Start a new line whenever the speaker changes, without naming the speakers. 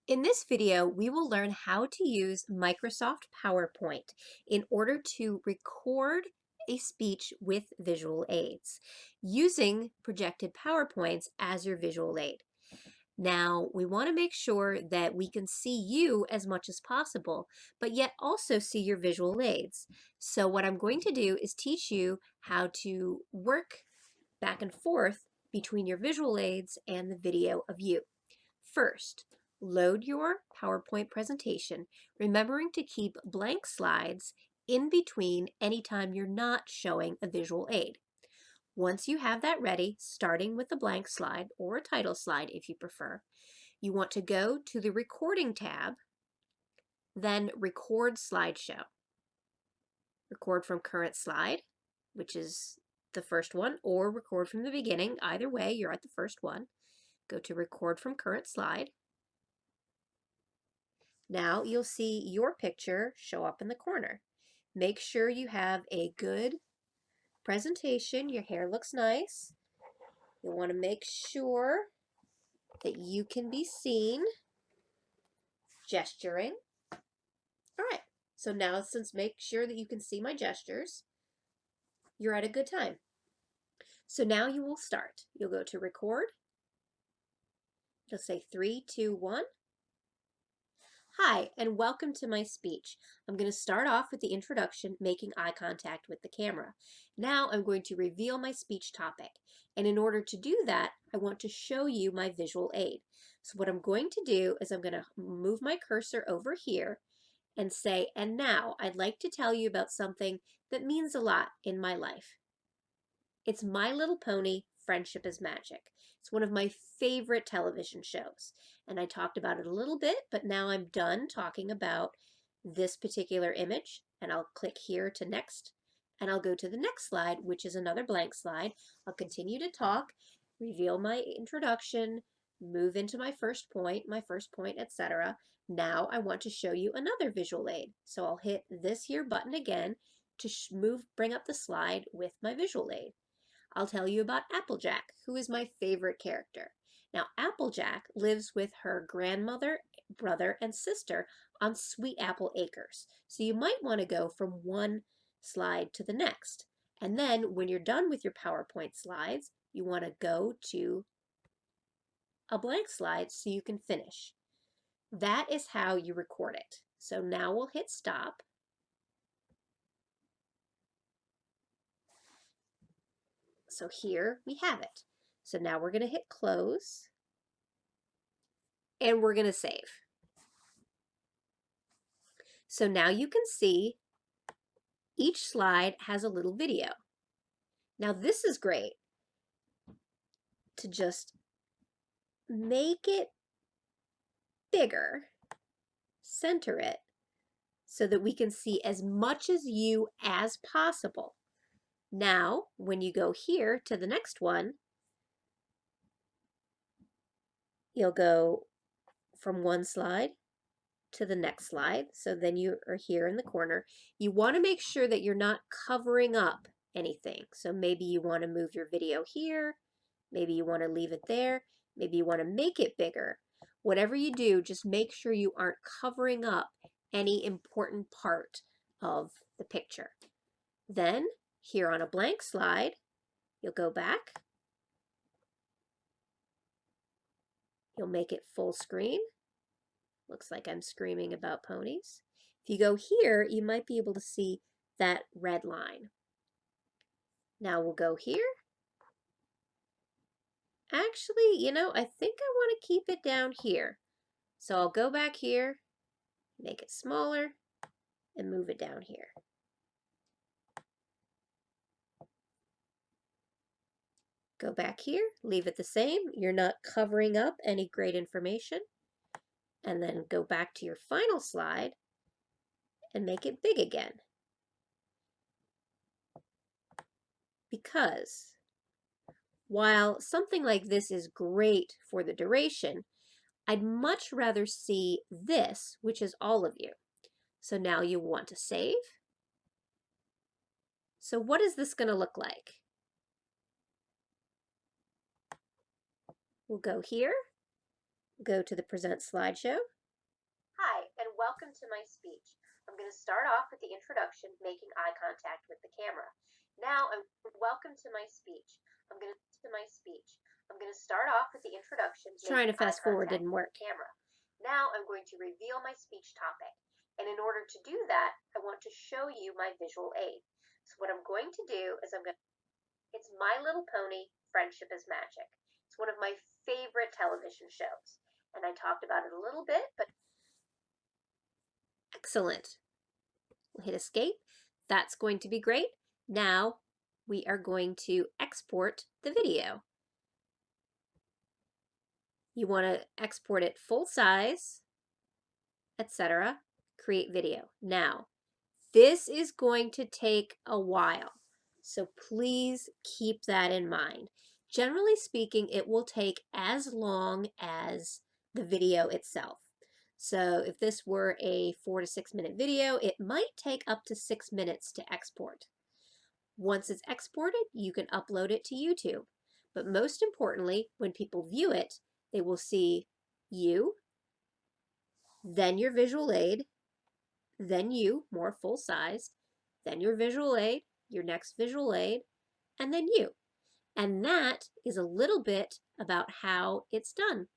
In this video, we will learn how to use Microsoft PowerPoint in order to record a speech with visual aids using projected PowerPoints as your visual aid. Now, we want to make sure that we can see you as much as possible, but yet also see your visual aids. So what I'm going to do is teach you how to work back and forth between your visual aids and the video of you. First, load your PowerPoint presentation, remembering to keep blank slides in between anytime you're not showing a visual aid. Once you have that ready, starting with a blank slide or a title slide if you prefer, you want to go to the Recording tab, then Record Slideshow. Record from current slide, which is the first one, or record from the beginning. Either way, you're at the first one. Go to Record from current slide. Now you'll see your picture show up in the corner. Make sure you have a good presentation. Your hair looks nice. You'll want to make sure that you can be seen gesturing. All right, so now since make sure that you can see my gestures, you're at a good time. So now you will start. You'll go to record. You'll say 3, 2, 1. Hi, and welcome to my speech. I'm going to start off with the introduction, making eye contact with the camera. Now I'm going to reveal my speech topic. And in order to do that, I want to show you my visual aid. So what I'm going to do is I'm going to move my cursor over here and say, and now I'd like to tell you about something that means a lot in my life. It's My Little Pony, Friendship is Magic. It's one of my favorite television shows. And I talked about it a little bit, but now I'm done talking about this particular image. And I'll click here to next. And I'll go to the next slide, which is another blank slide. I'll continue to talk, reveal my introduction, move into my first point, etc. Now I want to show you another visual aid. So I'll hit this here button again to bring up the slide with my visual aid. I'll tell you about Applejack, who is my favorite character. Now, Applejack lives with her grandmother, brother, and sister on Sweet Apple Acres. So you might want to go from one slide to the next. And then when you're done with your PowerPoint slides, you want to go to a blank slide so you can finish. That is how you record it. So now we'll hit stop. So here we have it. So now we're going to hit close and we're going to save. So now you can see each slide has a little video. Now this is great to just make it bigger, center it, so that we can see as much as you as possible. Now, when you go here to the next one, you'll go from one slide to the next slide. So then you are here in the corner. You want to make sure that you're not covering up anything. So maybe you want to move your video here. Maybe you want to leave it there. Maybe you want to make it bigger. Whatever you do, just make sure you aren't covering up any important part of the picture. Then here on a blank slide, you'll go back. You'll make it full screen. Looks like I'm screaming about ponies. If you go here, you might be able to see that red line. Now we'll go here. Actually, I think I want to keep it down here. So I'll go back here, make it smaller, and move it down here. Go back here, leave it the same. You're not covering up any great information. And then go back to your final slide and make it big again. Because while something like this is great for the duration, I'd much rather see this, which is all of you. So now you want to save. So what is this going to look like? We'll go here, go to the Present Slideshow. welcome to my speech. I'm going to start off with the introduction, making eye contact with the camera. Now, welcome to my speech. I'm going to start off with the introduction, trying to fast forward didn't work. Camera. Now, I'm going to reveal my speech topic. And in order to do that, I want to show you my visual aid. So what I'm going to do is it's My Little Pony, Friendship is Magic. It's one of my favorite television shows. And I talked about it a little bit, but excellent. We'll hit escape. That's going to be great. Now we are going to export the video. You want to export it full size, etc. Create video. Now, this is going to take a while, so please keep that in mind. Generally speaking, it will take as long as the video itself. So if this were a 4 to 6 minute video, it might take up to 6 minutes to export. Once it's exported, you can upload it to YouTube. But most importantly, when people view it, they will see you, then your visual aid, then you, more full-sized, then your visual aid, your next visual aid, and then you. And that is a little bit about how it's done.